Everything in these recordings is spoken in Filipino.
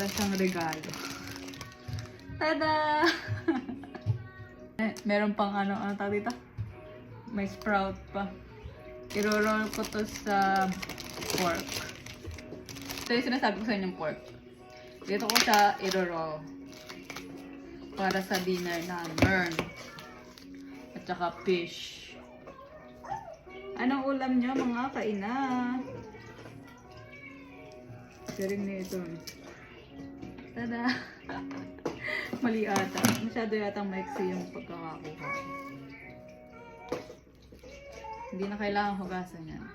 siyang regalo. Tada! Meron pang ano tawag dito? May sprout pa. I-roll ko to sa pork. Ito yung sinasabi ko sa inyong pork. Dito ko siya i-roll. Para sa dinner namin. At saka fish. Anong ulam nyo mga kaina? Sharing na ito. Tada! Mali ata. Masyado yatang maiksi yung pagkakakuha. Hindi na kailangan hugasan yan.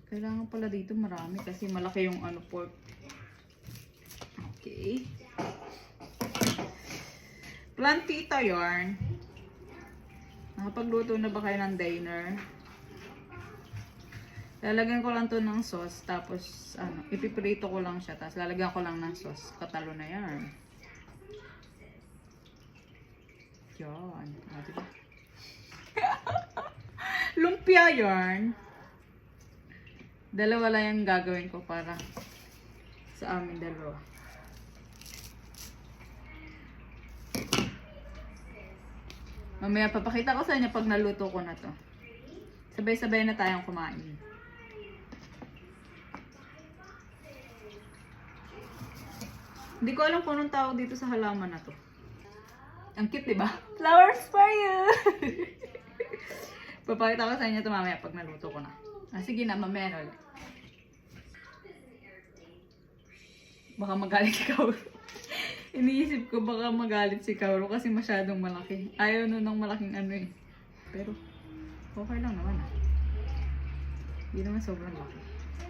Kailangan pala dito marami kasi malaki yung ano pork. Okay. Plantita yarn. Nakapagluto na ba kayo ng dinner? Lalagyan ko lang to ng sauce, tapos ano, ipiprito ko lang siya, tapos lalagyan ko lang ng sauce. Katalo na yan. Yan. Ah, diba? Lumpia yarn. Dalawa lang yung gagawin ko para sa amin dalawa. Mamaya papakita ko sa inyo pag naluto ko na to. Sabay-sabay na tayong kumain. Hindi ko alam kung anong tawag dito sa halaman na to. Ang cute, diba? Flowers for you! Papakita ko sa inyo ito mamaya pag naluto ko na. Ah, sige na, mamaya na ulit. Baka magalit si Kauro. Iniisip ko baka magalit si Kauro kasi masyadong malaki. Ayaw nun ng malaking ano eh. Pero, okay lang naman ah. Hindi naman sobrang laki.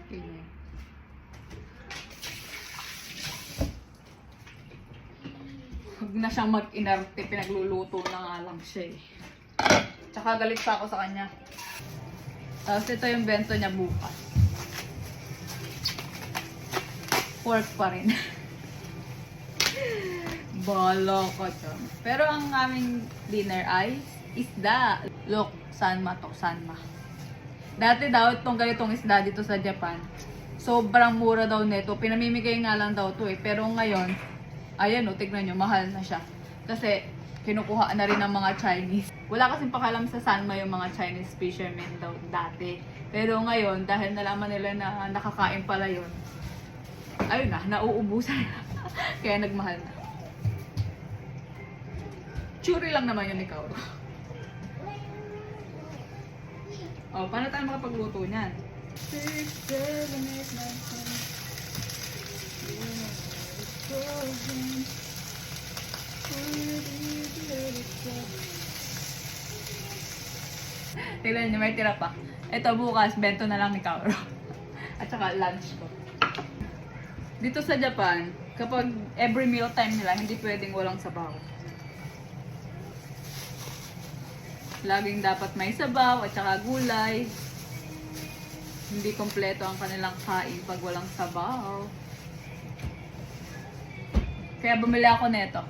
Okay na yun. Huwag na siyang mag-inarte, pinagluluto na nga lang siya eh. Tsaka galit pa ako sa kanya. Tapos ito yung bento niya bukas. Pork pa rin. Bala ka dyan. Pero ang aming dinner ay isda. Look, sanma to, sanma. Dati daw itong ganitong isda dito sa Japan. Sobrang mura daw nito. Pinamimigay nga lang daw to eh. Pero ngayon, ayan o, tignan nyo, mahal na siya. Kasi, kinukuha na rin ng mga Chinese. Wala kasing pakalam sa Sanma yung mga Chinese fishermen daw dati. Pero ngayon, dahil nalaman nila na nakakain pala yun, ayun na, nauubusan na. Kaya nagmahal na. Churi lang naman yun ikaw. Oh, paano tayo makapagluto niyan? 6, 7, 8, 9, 10. Tignan nyo, may tira pa. Ito bukas, bento na lang ni Kauro. At saka lunch ko. Dito sa Japan, kapag every meal time nila, hindi pwedeng walang sabaw. Laging dapat may sabaw at saka gulay. Hindi kompleto ang kanilang kain pag walang sabaw. Kaya bumili ako nito.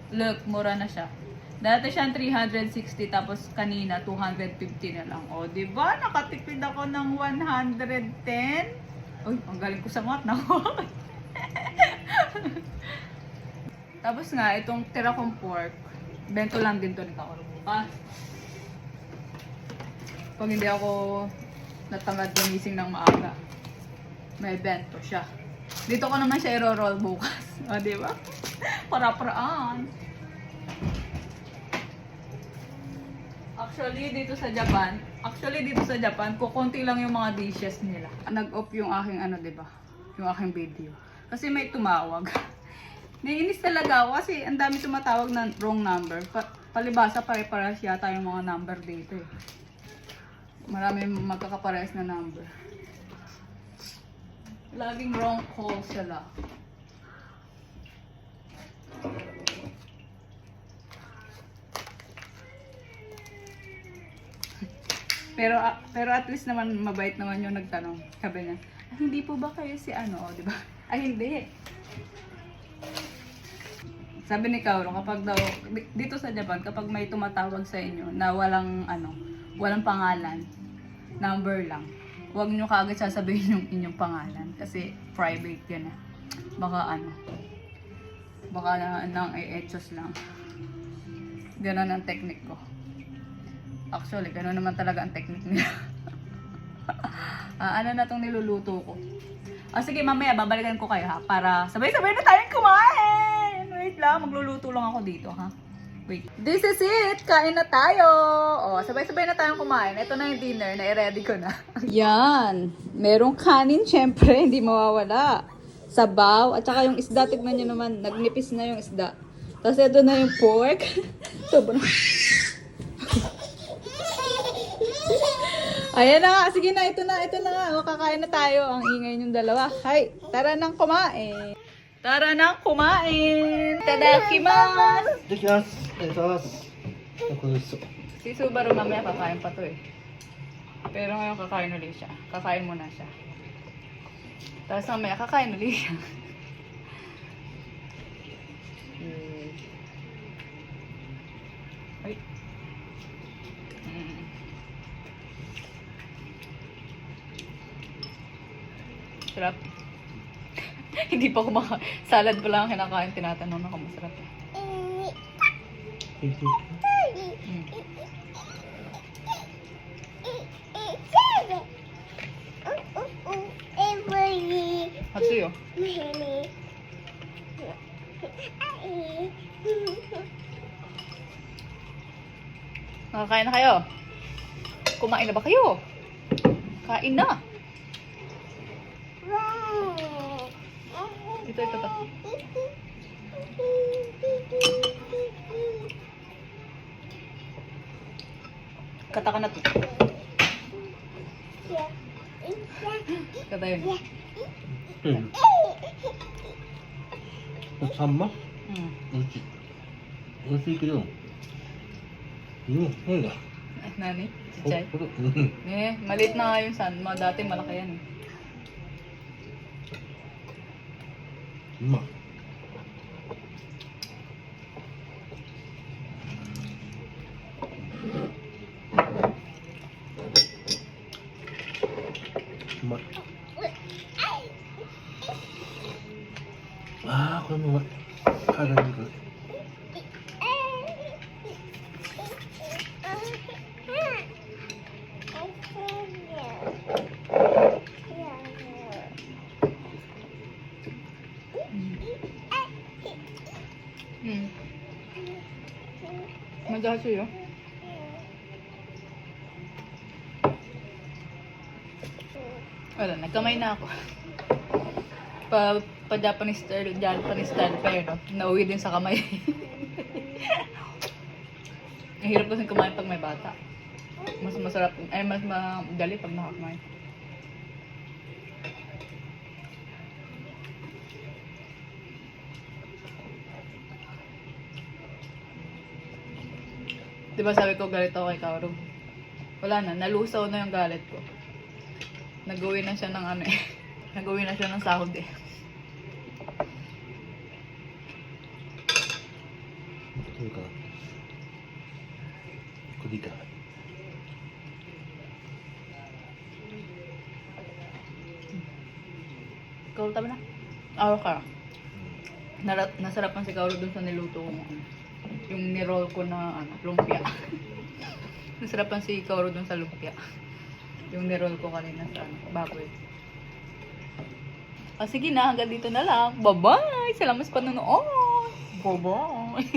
Look, mura na siya. Dati siyang 360 tapos kanina 250 na lang. O, diba? Nakatipid ako ng 110. Uy, ang galing ko sa math na ko. Tapos nga, itong tira kong pork, bento lang din to ni Kauro bukas. Pag hindi ako natamad gumising ng maaga, may bento siya. Dito ko naman siya i-roll bukas. O, diba? Para-paraan. Actually, dito sa Japan, kukunti lang yung mga dishes nila. Nag-off yung aking ano, diba? Yung aking video. Kasi may tumawag. Naiinis talaga ako kasi ang dami tumatawag na wrong number. Palibasa pare-parehas yata yung mga number dito eh. Marami magkakaparehas na number. Laging wrong call sila. Pero at least naman mabait naman yung nagtanong. Sabi niya, hindi po ba kayo si ano, di ba? Ay, hindi. Sabi ni Kauro, kapag daw, dito sa Japan, kapag may tumatawag sa inyo na walang pangalan, number lang, huwag nyo kaagad sasabihin yung inyong pangalan. Kasi private yan ah. Baka nang i-etchos lang. Ganon ang technique ko. Actually, ganon naman talaga ang technique nila. Ano na tong niluluto ko? Sige, mamaya babalikan ko kayo ha. Para sabay-sabay na tayong kumain! Wait lang, magluluto lang ako dito ha. Wait. This is it! Kain na tayo! Sabay-sabay na tayong kumain. Ito na yung dinner na i-ready ko na. Yan! Merong kanin, syempre, hindi mawawala. Sabaw, at saka yung isda, tignan nyo naman, nagnipis na yung isda. Tapos ito na yung pork. Sobrang... Ayan na nga, sige na, ito na nga. Kakain na tayo. Ang ingay yung dalawa. Hay, tara nang kumain. Tara nang kumain. Tadakimasu! Si Subaru mamaya kakain pa to eh. Pero ngayon kakain ulit siya. Kakain muna siya. Tapos mamaya kakain ulit siya. Ay. Sarap. Hindi pa kumakain. Salad pa lang ang kinakain. Tinatanong na kung masarap. Hatsuyo. Nakakain na kayo? Kumain na ba kayo? Kain na. Ito. Kata ka na to. Kata yun. Sama? おいしい。おいしいけど、なんだ Nani? Si Chay? Maliit na nga yung sanma. Dati malaki yan eh. うまい。うまい。ああ、これもうまい。体にくる。Madahasuyo. Wala, nagkamay na ako. Pa-Japanese style pero nauwi din sa kamay. Ang hirap kasi kumain pag may bata. Mas masarap, mas madali pag nakakamain. Diba sabi ko galit ako kay Kaoru? Wala na, nalusaw na yung galit ko. Nag-uwi na siya ng ano eh. Nag-uwi na siya ng sahod eh. Ito ka. Kudi ka. Kaoru tama na? Araw ka. Nasarapan si Kaoru dun sa niluto ko. Yung niroll ko na lumpia. Nasarapan si Kaoru dun sa lumpia. Yung niroll ko kanina sa baboy. Sige na, hanggang dito na lang. Bye-bye! Salamat sa panonood! Bye-bye!